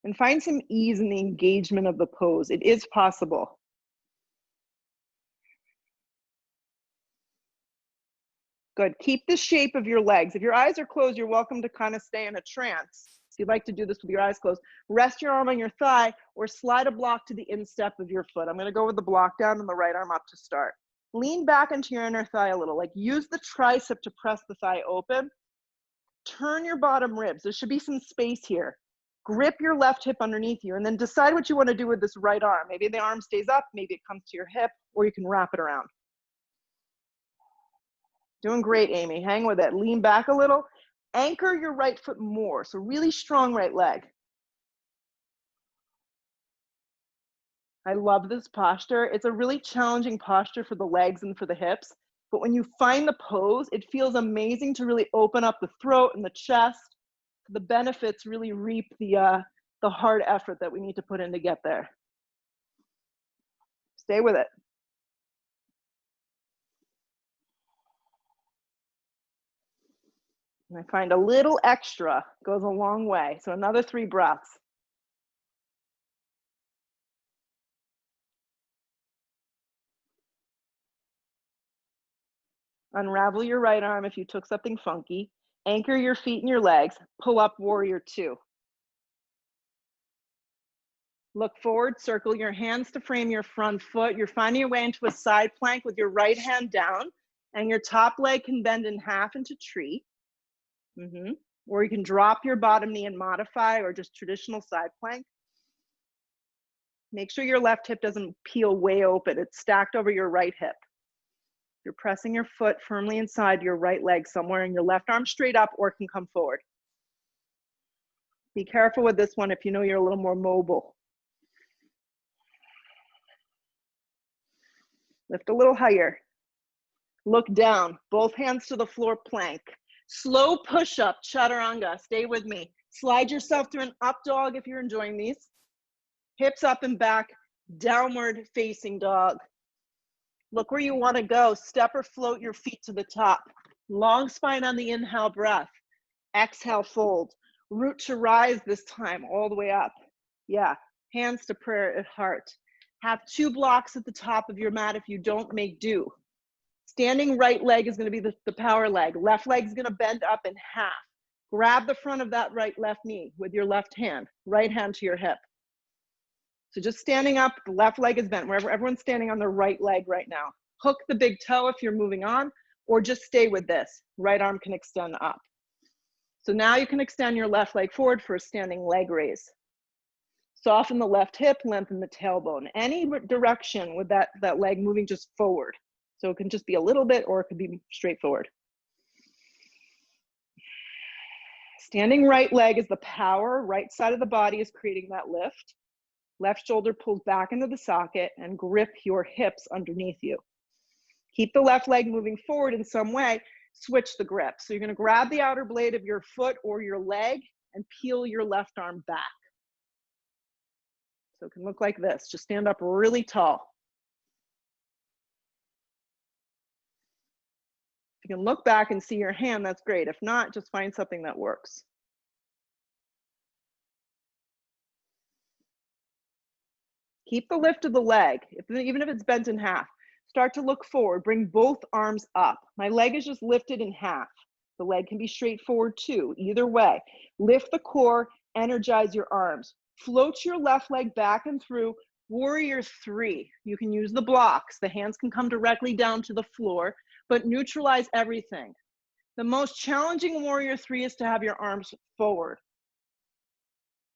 Speaker 1: and find some ease in the engagement of the pose. It is possible. Good, keep the shape of your legs. If your eyes are closed, you're welcome to kind of stay in a trance. If you'd like to do this with your eyes closed, rest your arm on your thigh or slide a block to the instep of your foot. I'm gonna go with the block down and the right arm up to start. Lean back into your inner thigh a little, like use the tricep to press the thigh open. Turn your bottom ribs. There should be some space here. Grip your left hip underneath you and then decide what you wanna do with this right arm. Maybe the arm stays up, maybe it comes to your hip, or you can wrap it around. Doing great, Amy. Hang with it. Lean back a little. Anchor your right foot more, so really strong right leg. I love this posture. It's a really challenging posture for the legs and for the hips, but when you find the pose, it feels amazing to really open up the throat and the chest. The benefits really reap the hard effort that we need to put in to get there. Stay with it. And I find a little extra goes a long way. So another 3 breaths. Unravel your right arm if you took something funky. Anchor your feet and your legs. Pull up warrior 2. Look forward, circle your hands to frame your front foot. You're finding your way into a side plank with your right hand down, and your top leg can bend in half into tree. Or you can drop your bottom knee and modify, or just traditional side plank. Make sure your left hip doesn't peel way open. It's stacked over your right hip. You're pressing your foot firmly inside your right leg somewhere, and your left arm straight up or can come forward. Be careful with this one if you know you're a little more mobile. Lift a little higher. Look down, both hands to the floor, plank. Slow push-up, chaturanga, stay with me. Slide yourself through an up dog if you're enjoying these. Hips up and back, downward facing dog. Look where you wanna go. Step or float your feet to the top. Long spine on the inhale breath. Exhale, fold. Root to rise this time, all the way up. Yeah, hands to prayer at heart. Have 2 blocks at the top of your mat if you don't, make do. Standing right leg is gonna be the power leg. Left leg is gonna bend up in half. Grab the front of that left knee with your left hand, right hand to your hip. So just standing up, the left leg is bent, wherever everyone's standing on their right leg right now. Hook the big toe if you're moving on, or just stay with this. Right arm can extend up. So now you can extend your left leg forward for a standing leg raise. Soften the left hip, lengthen the tailbone. Any direction with that leg moving just forward. So it can just be a little bit, or it could be straightforward. Standing right leg is the power. Right side of the body is creating that lift. Left shoulder pulls back into the socket, and grip your hips underneath you. Keep the left leg moving forward in some way. Switch the grip. So you're gonna grab the outer blade of your foot or your leg and peel your left arm back. So it can look like this. Just stand up really tall. If you can look back and see your hand, that's great. If not, just find something that works. Keep the lift of the leg, even if it's bent in half. Start to look forward, bring both arms up. My leg is just lifted in half. The leg can be straight forward too, either way. Lift the core, energize your arms. Float your left leg back and through, warrior 3. You can use the blocks. The hands can come directly down to the floor, but neutralize everything. The most challenging warrior 3 is to have your arms forward.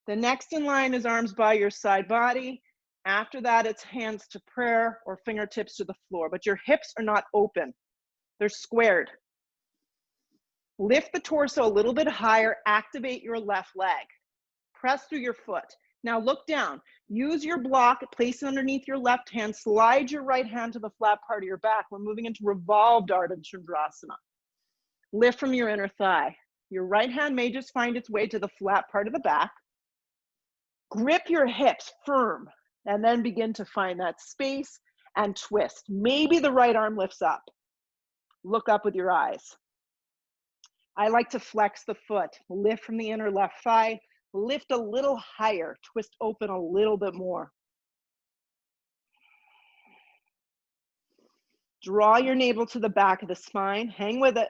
Speaker 1: The next in line is arms by your side body. After that, it's hands to prayer or fingertips to the floor, but your hips are not open. They're squared. Lift the torso a little bit higher, activate your left leg. Press through your foot. Now look down. Use your block, place it underneath your left hand, slide your right hand to the flat part of your back. We're moving into revolved Ardha Chandrasana. Lift from your inner thigh. Your right hand may just find its way to the flat part of the back. Grip your hips firm, and then begin to find that space and twist. Maybe the right arm lifts up. Look up with your eyes. I like to flex the foot, lift from the inner left thigh, lift a little higher, twist open a little bit more. Draw your navel to the back of the spine, hang with it.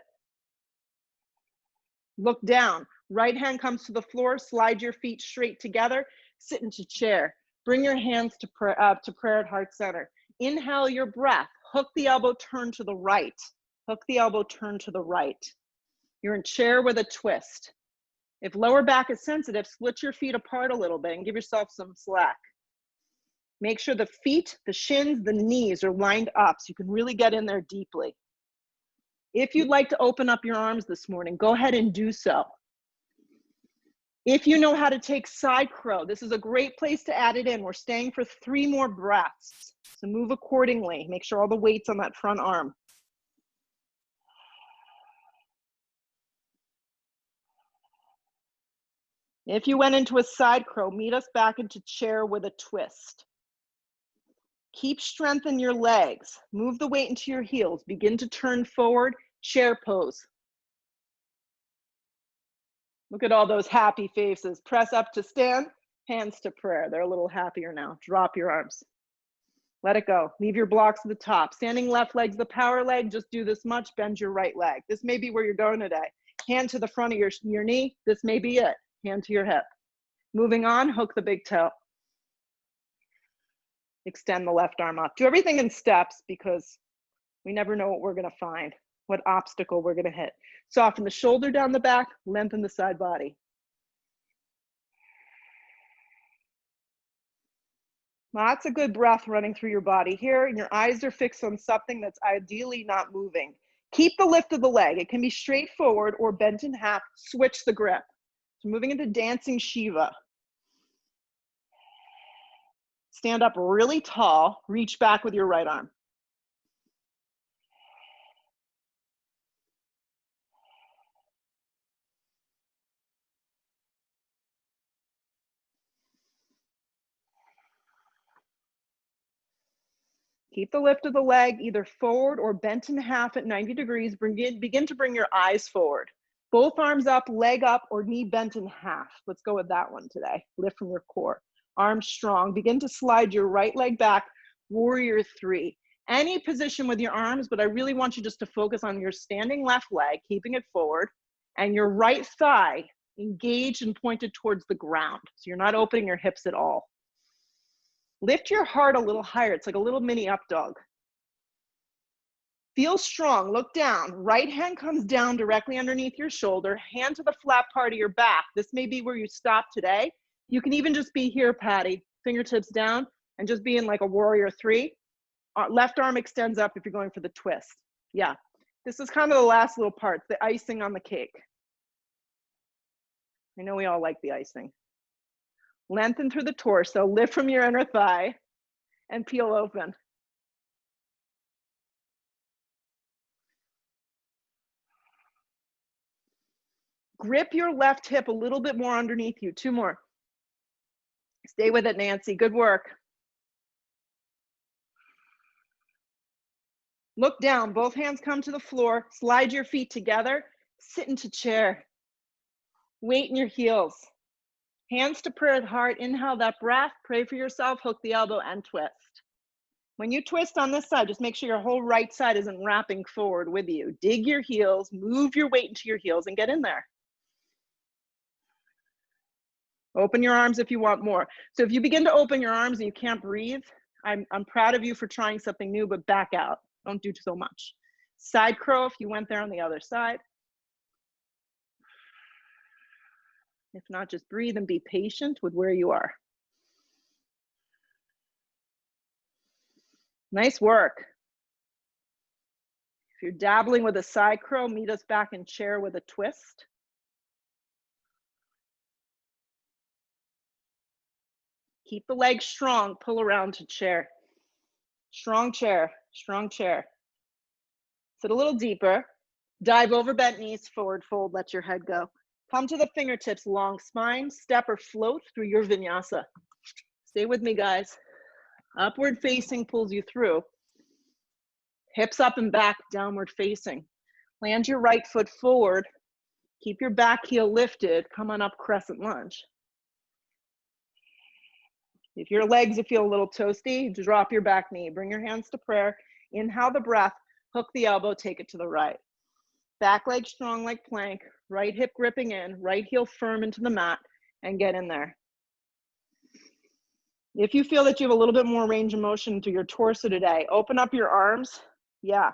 Speaker 1: Look down, right hand comes to the floor, slide your feet straight together, sit into chair. Bring your hands to prayer at heart center. Inhale your breath, hook the elbow, turn to the right. Hook the elbow, turn to the right. You're in chair with a twist. If lower back is sensitive, split your feet apart a little bit and give yourself some slack. Make sure the feet, the shins, the knees are lined up so you can really get in there deeply. If you'd like to open up your arms this morning, go ahead and do so. If you know how to take side crow, this is a great place to add it in. We're staying for 3 more breaths. So move accordingly. Make sure all the weight's on that front arm. If you went into a side crow, meet us back into chair with a twist. Keep strength in your legs. Move the weight into your heels. Begin to turn forward, chair pose. Look at all those happy faces. Press up to stand, hands to prayer. They're a little happier now. Drop your arms. Let it go. Leave your blocks at the top. Standing left leg's the power leg. Just do this much. Bend your right leg. This may be where you're going today. Hand to the front of your knee. This may be it. Hand to your hip. Moving on, hook the big toe. Extend the left arm up. Do everything in steps because we never know what we're going to find, what obstacle we're going to hit. Soften the shoulder down the back, lengthen the side body. Lots of good breath running through your body here, and your eyes are fixed on something that's ideally not moving. Keep the lift of the leg. It can be straight forward or bent in half. Switch the grip. So moving into dancing Shiva. Stand up really tall. Reach back with your right arm. Keep the lift of the leg either forward or bent in half at 90 degrees. Begin to bring your eyes forward. Both arms up, leg up, or knee bent in half. Let's go with that one today. Lift from your core. Arms strong. Begin to slide your right leg back, warrior 3. Any position with your arms, but I really want you just to focus on your standing left leg, keeping it forward, and your right thigh engaged and pointed towards the ground. So you're not opening your hips at all. Lift your heart a little higher. It's like a little mini up dog. Feel strong. Look down. Right hand comes down directly underneath your shoulder. Hand to the flat part of your back. This may be where you stop today. You can even just be here, Patty. Fingertips down and just be in like a warrior 3. Left arm extends up if you're going for the twist. Yeah. This is kind of the last little part, the icing on the cake. I know we all like the icing. Lengthen through the torso, lift from your inner thigh, and peel open. Grip your left hip a little bit more underneath you. 2 more. Stay with it, Nancy. Good work. Look down. Both hands come to the floor. Slide your feet together. Sit into chair. Weight in your heels. Hands to prayer at heart. Inhale that breath. Pray for yourself. Hook the elbow and twist. When you twist on this side, just make sure your whole right side isn't wrapping forward with you. Dig your heels. Move your weight into your heels and get in there. Open your arms if you want more. So if you begin to open your arms and you can't breathe, I'm proud of you for trying something new, but back out. Don't do so much. Side crow if you went there on the other side. If not, just breathe and be patient with where you are. Nice work. If you're dabbling with a side crow, meet us back in chair with a twist. Keep the legs strong, pull around to chair. Strong chair, strong chair. Sit a little deeper. Dive over bent knees, forward fold, let your head go. Come to the fingertips, long spine, step or float through your vinyasa. Stay with me, guys. Upward facing pulls you through. Hips up and back, downward facing. Land your right foot forward. Keep your back heel lifted. Come on up, crescent lunge. If your legs feel a little toasty, drop your back knee. Bring your hands to prayer. Inhale the breath. Hook the elbow, take it to the right. Back leg strong like plank. Right hip gripping in. Right heel firm into the mat. And get in there. If you feel that you have a little bit more range of motion through your torso today, open up your arms. Yeah.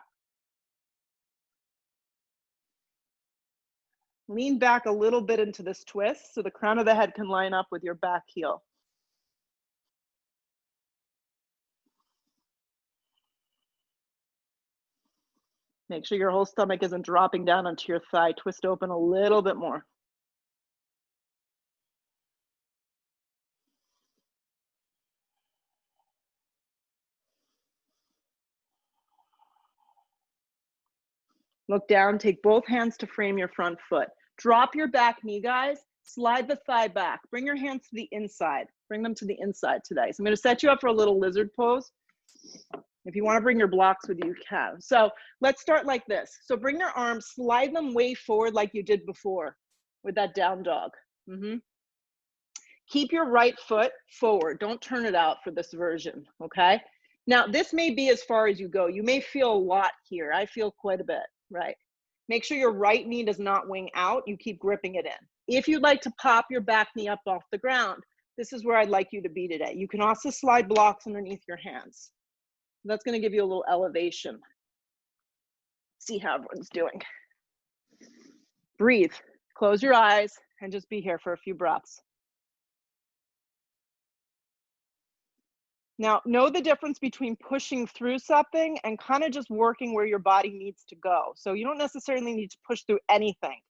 Speaker 1: Lean back a little bit into this twist so the crown of the head can line up with your back heel. Make sure your whole stomach isn't dropping down onto your thigh. Twist open a little bit more. Look down, take both hands to frame your front foot. Drop your back knee, guys. Slide the thigh back. Bring your hands to the inside. Bring them to the inside today. So I'm going to set you up for a little lizard pose. If you want to bring your blocks with you, you can. So let's start like this. So bring your arms, slide them way forward like you did before with that down dog. Keep your right foot forward. Don't turn it out for this version, okay? Now, this may be as far as you go. You may feel a lot here. I feel quite a bit, right? Make sure your right knee does not wing out. You keep gripping it in. If you'd like to pop your back knee up off the ground, this is where I'd like you to be today. You can also slide blocks underneath your hands. That's going to give you a little elevation. See how everyone's doing. Breathe. Close your eyes and just be here for a few breaths. Now, know the difference between pushing through something and kind of just working where your body needs to go. So you don't necessarily need to push through anything.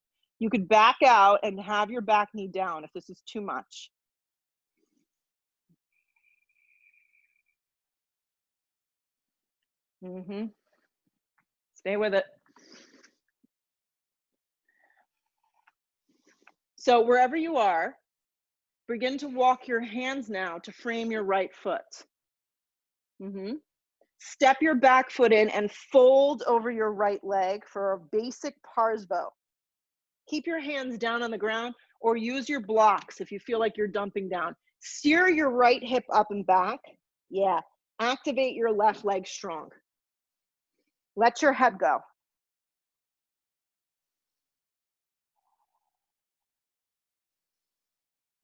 Speaker 1: You could back out and have your back knee down if this is too much. Stay with it. So wherever you are, begin to walk your hands now to frame your right foot. Step your back foot in and fold over your right leg for a basic parvo. Keep your hands down on the ground or use your blocks if you feel like you're dumping down. Steer your right hip up and back. Yeah. Activate your left leg strong. Let your head go.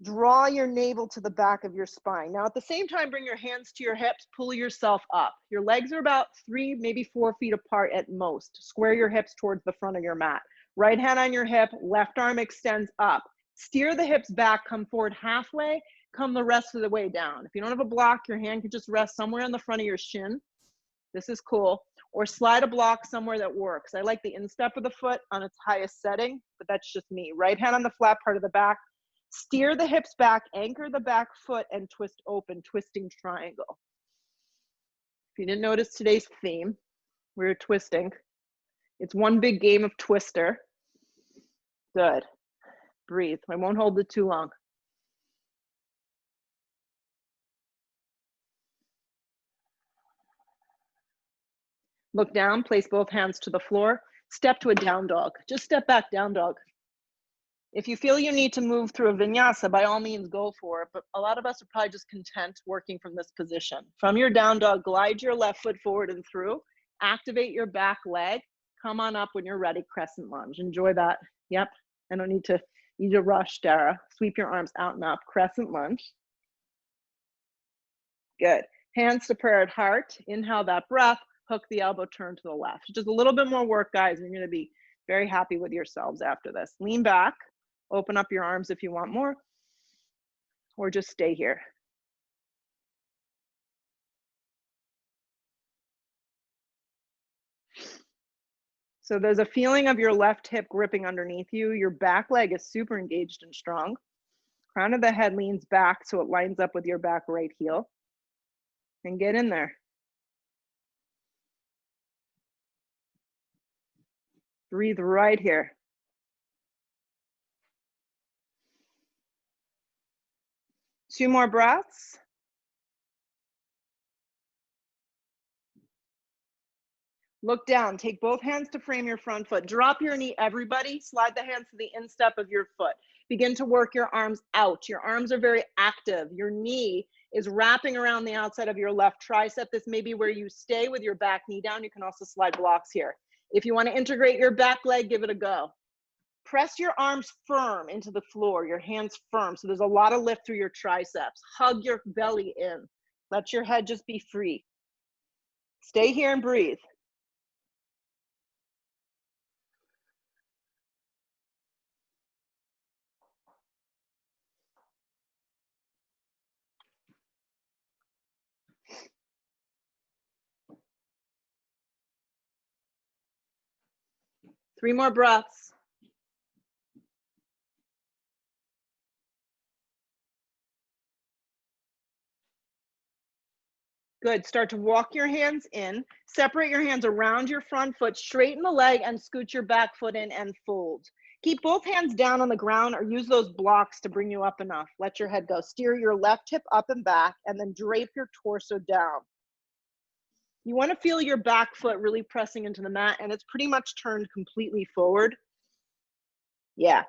Speaker 1: Draw your navel to the back of your spine. Now, at the same time, bring your hands to your hips, pull yourself up. Your legs are about 3, maybe 4 feet apart at most. Square your hips towards the front of your mat. Right hand on your hip, left arm extends up. Steer the hips back, come forward halfway, come the rest of the way down. If you don't have a block, your hand can just rest somewhere on the front of your shin. This is cool. Or slide a block somewhere that works. I like the instep of the foot on its highest setting, but that's just me. Right hand on the flat part of the back. Steer the hips back, anchor the back foot, and twist open, twisting triangle. If you didn't notice today's theme, we're twisting. It's one big game of twister. Good. Breathe. I won't hold it too long. Look down, place both hands to the floor. Step to a down dog. Just step back, down dog. If you feel you need to move through a vinyasa, by all means go for it, but a lot of us are probably just content working from this position. From your down dog, glide your left foot forward and through, activate your back leg, come on up when you're ready, crescent lunge. Enjoy that. Yep, I don't need to rush, Dara. Sweep your arms out and up, crescent lunge. Good. Hands to prayer at heart. Inhale that breath, hook the elbow, turn to the left. Just a little bit more work, guys, and you're gonna be very happy with yourselves after this. Lean back. Open up your arms if you want more, or just stay here. So there's a feeling of your left hip gripping underneath you. Your back leg is super engaged and strong. Crown of the head leans back so it lines up with your back right heel. And get in there. Breathe right here. Two more breaths. Look down, take both hands to frame your front foot. Drop your knee, everybody. Slide the hands to the instep of your foot. Begin to work your arms out. Your arms are very active. Your knee is wrapping around the outside of your left tricep. This may be where you stay with your back knee down. You can also slide blocks here. If you want to integrate your back leg, give it a go. Press your arms firm into the floor, your hands firm. So there's a lot of lift through your triceps. Hug your belly in. Let your head just be free. Stay here and breathe. 3 more breaths. Good. Start to walk your hands in. Separate your hands around your front foot, straighten the leg, and scoot your back foot in and fold. Keep both hands down on the ground or use those blocks to bring you up enough. Let your head go. Steer your left hip up and back, and then drape your torso down. You want to feel your back foot really pressing into the mat, and it's pretty much turned completely forward. Yeah.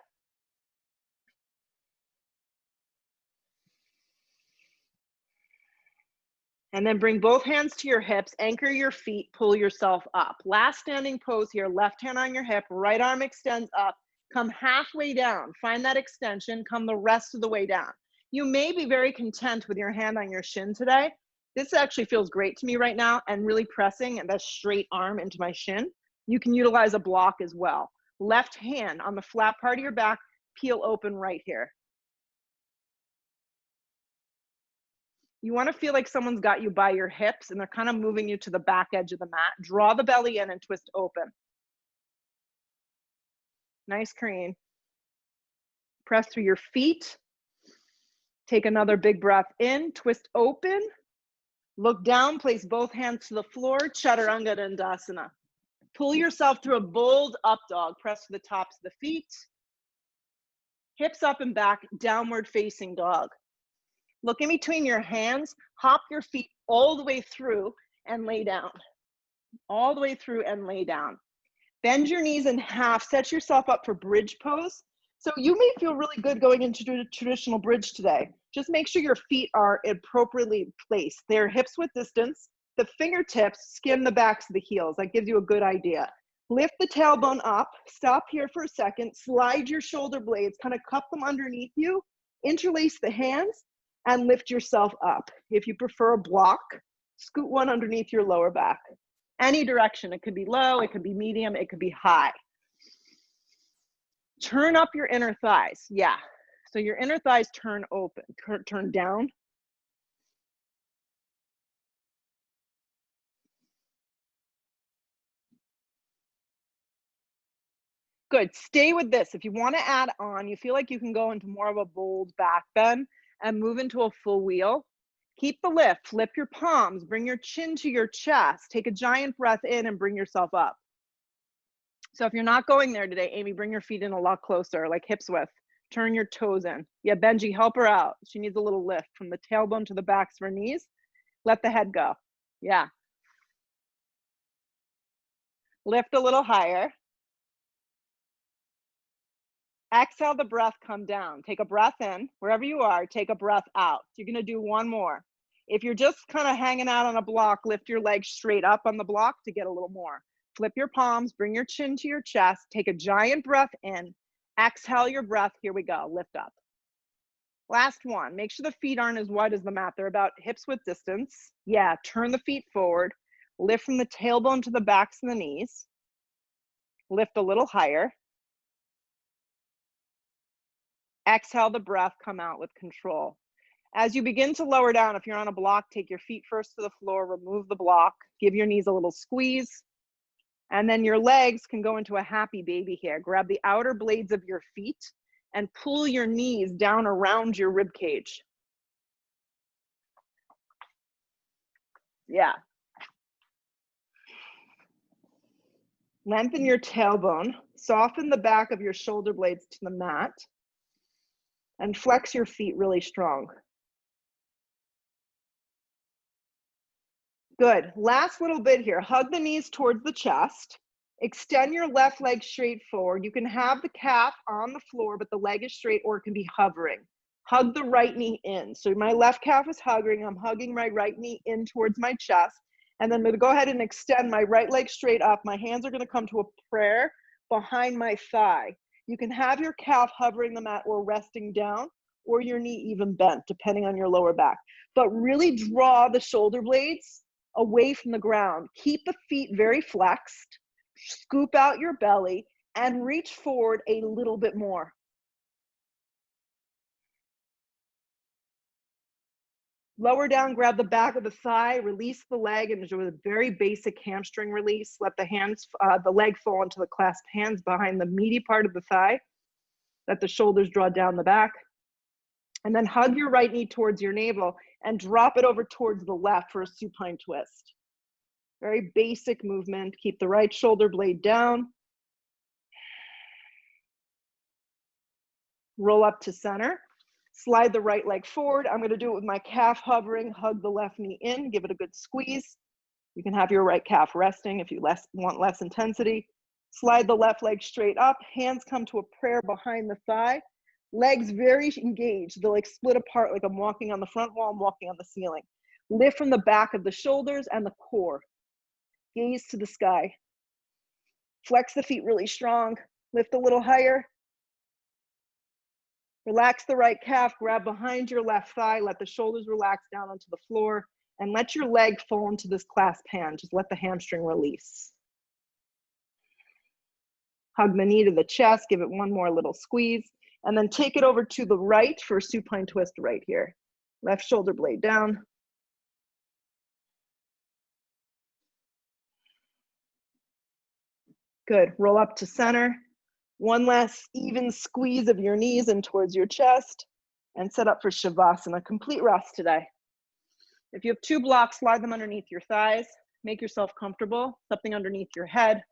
Speaker 1: And then bring both hands to your hips, anchor your feet, pull yourself up. Last standing pose here, left hand on your hip, right arm extends up, come halfway down. Find that extension, come the rest of the way down. You may be very content with your hand on your shin today. This actually feels great to me right now, and really pressing that straight arm into my shin. You can utilize a block as well. Left hand on the flat part of your back, peel open right here. You want to feel like someone's got you by your hips and they're kind of moving you to the back edge of the mat. Draw the belly in and twist open. Nice crane. Press through your feet. Take another big breath in, twist open. Look down, place both hands to the floor, Chaturanga Dandasana. Pull yourself through a bold up dog. Press to the tops of the feet. Hips up and back, downward facing dog. Look in between your hands, hop your feet all the way through and lay down. All the way through and lay down. Bend your knees in half, set yourself up for bridge pose. So you may feel really good going into traditional bridge today. Just make sure your feet are appropriately placed. They're hips width distance. The fingertips skim the backs of the heels. That gives you a good idea. Lift the tailbone up, stop here for a second, slide your shoulder blades, kind of cup them underneath you, interlace the hands, and lift yourself up. If you prefer a block, scoot one underneath your lower back. Any direction. It could be low, it could be medium, it could be high. Turn up your inner thighs. Yeah. So your inner thighs turn open, turn down. Good. Stay with this. If you want to add on, you feel like you can go into more of a bold back bend and move into a full wheel. Keep the lift. Flip your palms. Bring your chin to your chest. Take a giant breath in and bring yourself up. So if you're not going there today, Amy, bring your feet in a lot closer, like hips width. Turn your toes in. Yeah, Benji, help her out. She needs a little lift from the tailbone to the backs of her knees. Let the head go. Yeah. Lift a little higher. Exhale the breath, come down. Take a breath in. Wherever you are, take a breath out. You're going to do one more. If you're just kind of hanging out on a block, lift your legs straight up on the block to get a little more. Flip your palms, bring your chin to your chest. Take a giant breath in. Exhale your breath. Here we go. Lift up. Last one. Make sure the feet aren't as wide as the mat. They're about hips width distance. Yeah, turn the feet forward. Lift from the tailbone to the backs of the knees. Lift a little higher. Exhale the breath, come out with control. As you begin to lower down, if you're on a block, take your feet first to the floor, remove the block, give your knees a little squeeze, and then your legs can go into a happy baby here. Grab the outer blades of your feet and pull your knees down around your rib cage. Yeah. Lengthen your tailbone, soften the back of your shoulder blades to the mat, and flex your feet really strong. Good. Last little bit here. Hug the knees towards the chest. Extend your left leg straight forward. You can have the calf on the floor, but the leg is straight, or it can be hovering. Hug the right knee in. So my left calf is hugging. I'm hugging my right knee in towards my chest. And then I'm going to go ahead and extend my right leg straight up. My hands are going to come to a prayer behind my thigh. You can have your calf hovering the mat or resting down, or your knee even bent, depending on your lower back. But really draw the shoulder blades away from the ground. Keep the feet very flexed. Scoop out your belly and reach forward a little bit more. Lower down, grab the back of the thigh, release the leg, and do a very basic hamstring release. Let the leg fall into the clasped hands behind the meaty part of the thigh. Let the shoulders draw down the back. And then hug your right knee towards your navel and drop it over towards the left for a supine twist. Very basic movement. Keep the right shoulder blade down. Roll up to center. Slide the right leg forward. I'm going to do it with my calf hovering. Hug the left knee in. Give it a good squeeze. You can have your right calf resting if you want less intensity. Slide the left leg straight up. Hands come to a prayer behind the thigh. Legs very engaged. They'll like split apart like I'm walking on the front wall, I'm walking on the ceiling. Lift from the back of the shoulders and the core. Gaze to the sky. Flex the feet really strong. Lift a little higher. Relax the right calf, grab behind your left thigh, let the shoulders relax down onto the floor, and let your leg fall into this clasped hand. Just let the hamstring release. Hug the knee to the chest, give it one more little squeeze, and then take it over to the right for a supine twist right here. Left shoulder blade down. Good, roll up to center. One last even squeeze of your knees in towards your chest and set up for Shavasana, complete rest today. If you have 2 blocks, slide them underneath your thighs. Make yourself comfortable, something underneath your head.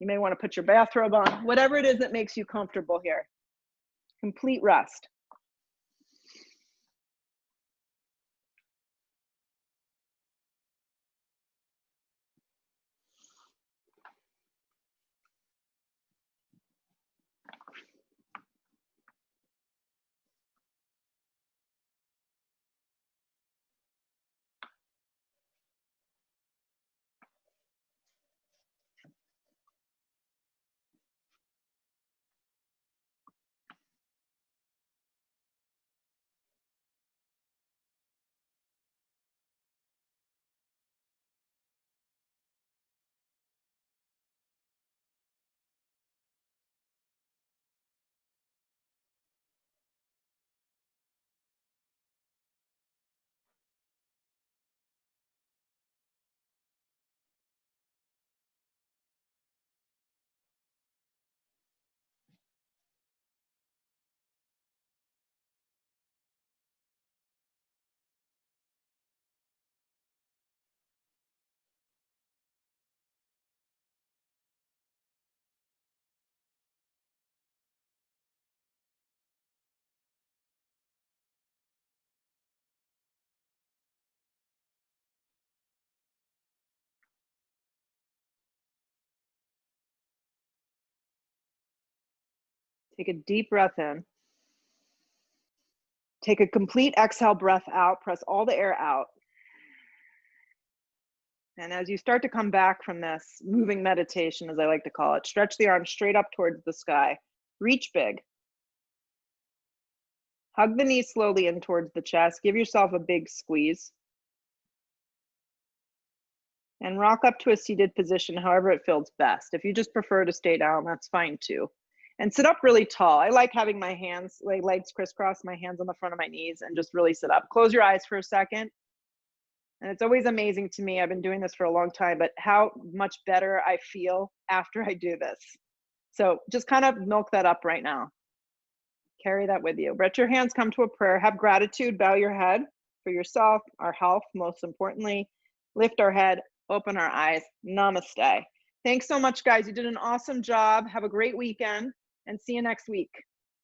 Speaker 1: You may want to put your bathrobe on, whatever it is that makes you comfortable here. Complete rest. Take a deep breath in. Take a complete exhale breath out. Press all the air out. And as you start to come back from this moving meditation, as I like to call it, stretch the arms straight up towards the sky. Reach big. Hug the knees slowly in towards the chest. Give yourself a big squeeze. And rock up to a seated position, however it feels best. If you just prefer to stay down, that's fine too. And sit up really tall. I like having my hands, like legs crisscross, my hands on the front of my knees, and just really sit up. Close your eyes for a second. And it's always amazing to me, I've been doing this for a long time, but how much better I feel after I do this. So just kind of milk that up right now. Carry that with you. Let your hands come to a prayer. Have gratitude. Bow your head for yourself, our health, most importantly. Lift our head, open our eyes. Namaste. Thanks so much, guys. You did an awesome job. Have a great weekend and see you next week.